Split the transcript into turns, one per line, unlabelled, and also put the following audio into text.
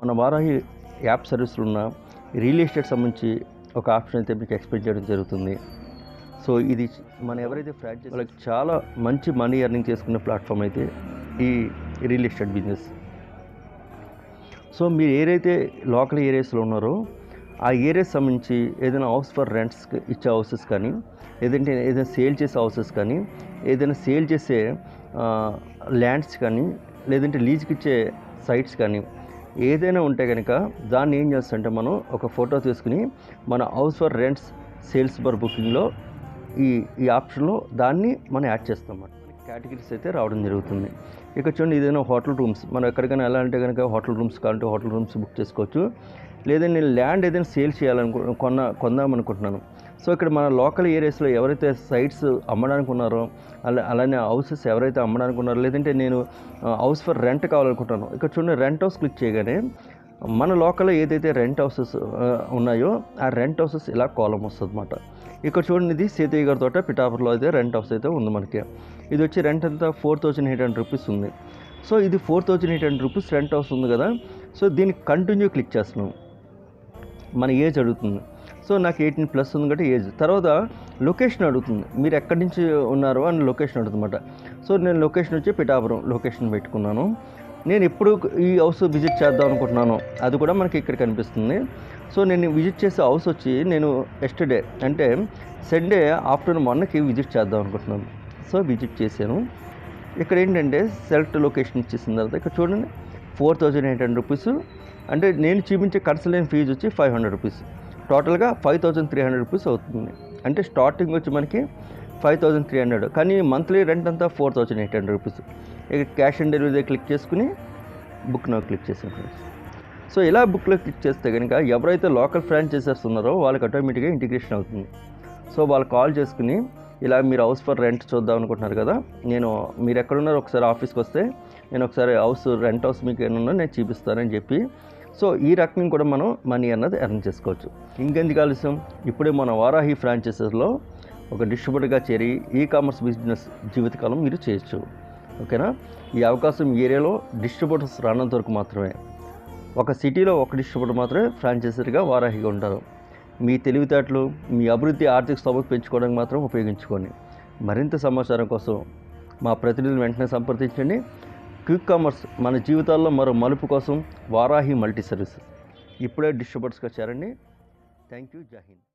మన వారాహి యాప్ సర్వీస్లో ఉన్న రియల్ ఎస్టేట్ సంబంధించి ఒక ఆప్షన్ అయితే మీకు ఎక్స్ప్లెయిన్ చేయడం జరుగుతుంది. సో ఇది మన ఎవరైతే ఫ్రాంచైజ్ వాళ్ళకి చాలా మంచి మనీ ఎర్నింగ్ చేసుకునే ప్లాట్ఫామ్ అయితే ఈ రియల్ ఎస్టేట్ బిజినెస్. సో మీరు ఏదైతే లోకల్ ఏరియాస్లో ఉన్నారో ఆ ఏరియాస్ సంబంధించి ఏదైనా హౌస్ ఫర్ రెంట్స్కి ఇచ్చే హౌసెస్ కానీ, ఏదంటే ఏదైనా సేల్ చేసే హౌసెస్ కానీ, ఏదైనా సేల్ చేసే ల్యాండ్స్ కానీ, లేదంటే లీజ్కి ఇచ్చే సైట్స్ కానీ ఏదైనా ఉంటే కనుక దాన్ని ఏం చేస్తుంటే మనం ఒక ఫోటో తీసుకుని మన house for rents sales for బుకింగ్లో ఈ ఆప్షన్లో దాన్ని మనం యాడ్ చేస్తాం అన్నమాట. కేటగిరీస్ అయితే రావడం జరుగుతుంది. ఇక చూడండి, ఏదైనా హోటల్ రూమ్స్ మనం ఎక్కడికైనా వెళ్ళాలంటే కనుక హోటల్ రూమ్స్ కావాలంటే హోటల్ రూమ్స్ బుక్ చేసుకోవచ్చు. లేదంటే నేను ల్యాండ్ ఏదైనా సేల్ కొందామనుకుంటున్నాను. సో ఇక్కడ మన లోకల్ ఏరియాస్లో ఎవరైతే సైట్స్ అమ్మడానికి ఉన్నారో అలానే హౌసెస్ ఎవరైతే అమ్మడానికి ఉన్నారో, లేదంటే నేను హౌస్ ఫర్ రెంట్ కావాలనుకుంటాను, ఇక్కడ చూడండి రెంట్ హౌస్ క్లిక్ చేయగానే మన లోకల్లో ఏదైతే రెంట్ హౌసెస్ ఉన్నాయో ఆ రెంట్ హౌసెస్ ఇలా కాలం వస్తుంది అన్నమాట. ఇక్కడ చూడండి, ఇది సీతయ్య గారి తోట పిఠాపురంలో అయితే రెంట్ హౌస్ అయితే ఉంది మనకి. ఇది వచ్చి రెంట్ అంతా 4,800 రూపీస్ ఉంది. సో ఇది 4,800 రూపీస్ రెంట్ హౌస్ ఉంది కదా. సో దీన్ని కంటిన్యూ క్లిక్ చేస్తున్నాం. మన ఏజ్ అడుగుతుంది. సో నాకు 18+ ఉంది కాబట్టి ఏజ్. తర్వాత లొకేషన్ అడుగుతుంది, మీరు ఎక్కడి నుంచి ఉన్నారు అని లొకేషన్ అడుగుతుందన్నమాట. సో నేను లొకేషన్ వచ్చి పిఠాపురం లొకేషన్ పెట్టుకున్నాను. నేను ఎప్పుడు ఈ హౌస్ విజిట్ చేద్దాం అనుకుంటున్నాను అది కూడా మనకి ఇక్కడ కనిపిస్తుంది. సో నేను విజిట్ చేసే హౌస్ వచ్చి నేను ఎస్టర్డే అంటే సండే ఆఫ్టర్నూన్ మొన్నకి విజిట్ చేద్దాం అనుకుంటున్నాను. సో విజిట్ చేశాను. ఇక్కడ ఏంటంటే సెలెక్ట్ లొకేషన్ ఇచ్చేసిన తర్వాత ఇక్కడ చూడండి 4,800 రూపీస్. అంటే నేను చూపించే కన్సల్టెంట్ ఫీజు వచ్చి 500 రూపీస్. టోటల్గా 5,300 రూపీస్ అవుతుంది. అంటే స్టార్టింగ్ వచ్చి మనకి 5,300, కానీ మంత్లీ రెంట్ అంతా 4,800 రూపీస్. ఇక క్యాష్ ఆన్ డెలివరీ క్లిక్ చేసుకుని బుక్ నౌ క్లిక్ చేసాను ఫ్రెండ్స్. సో ఇలా బుక్లో క్లిక్ చేస్తే కనుక ఎవరైతే లోకల్ ఫ్రాంచైజర్స్ ఉన్నారో వాళ్ళకి ఆటోమేటిక్గా ఇంటిగ్రేషన్ అవుతుంది. సో వాళ్ళు కాల్ చేసుకుని ఇలా మీరు హౌస్ ఫర్ రెంట్ చూద్దాం అనుకుంటున్నారు కదా, మీరు ఎక్కడున్నారో ఒకసారి ఆఫీస్కి వస్తే నేను ఒకసారి రెంట్ హౌస్ మీకు ఏమన్నా నేను చూపిస్తానని చెప్పి, సో ఈ రకంగా కూడా మనం మనీ అన్నది ఎర్న్ చేసుకోవచ్చు. ఇంకెందుకు ఆలస్యం, ఇప్పుడే మన వారాహి ఫ్రాంచైజెస్లో ఒక డిస్ట్రిబ్యూటర్గా చేరి ఈ కామర్స్ బిజినెస్ జీవితకాలం మీరు చేయొచ్చు. ఓకేనా? ఈ అవకాశం ఈ ఏరియాలో డిస్ట్రిబ్యూటర్స్ రానంత వరకు మాత్రమే. ఒక సిటీలో ఒక డిస్ట్రిబ్యూటర్ మాత్రమే ఫ్రాంచైజర్గా వారాహిగా ఉంటారు. మీ తెలివితేటలు, మీ అభివృద్ధి, ఆర్థిక స్తోమత పెంచుకోవడానికి మాత్రం ఉపయోగించుకోండి. మరింత సమాచారం కోసం మా ప్రతినిధులు వెంటనే సంప్రదించండి. క్విక్ కామర్స్ మన జీవితాల్లో మరో మలుపు కోసం వారాహి మల్టీ సర్వీసెస్ ఇప్పుడే డిస్ట్రిబ్యూటర్స్గా చేరండి. Thank you. జై హింద్.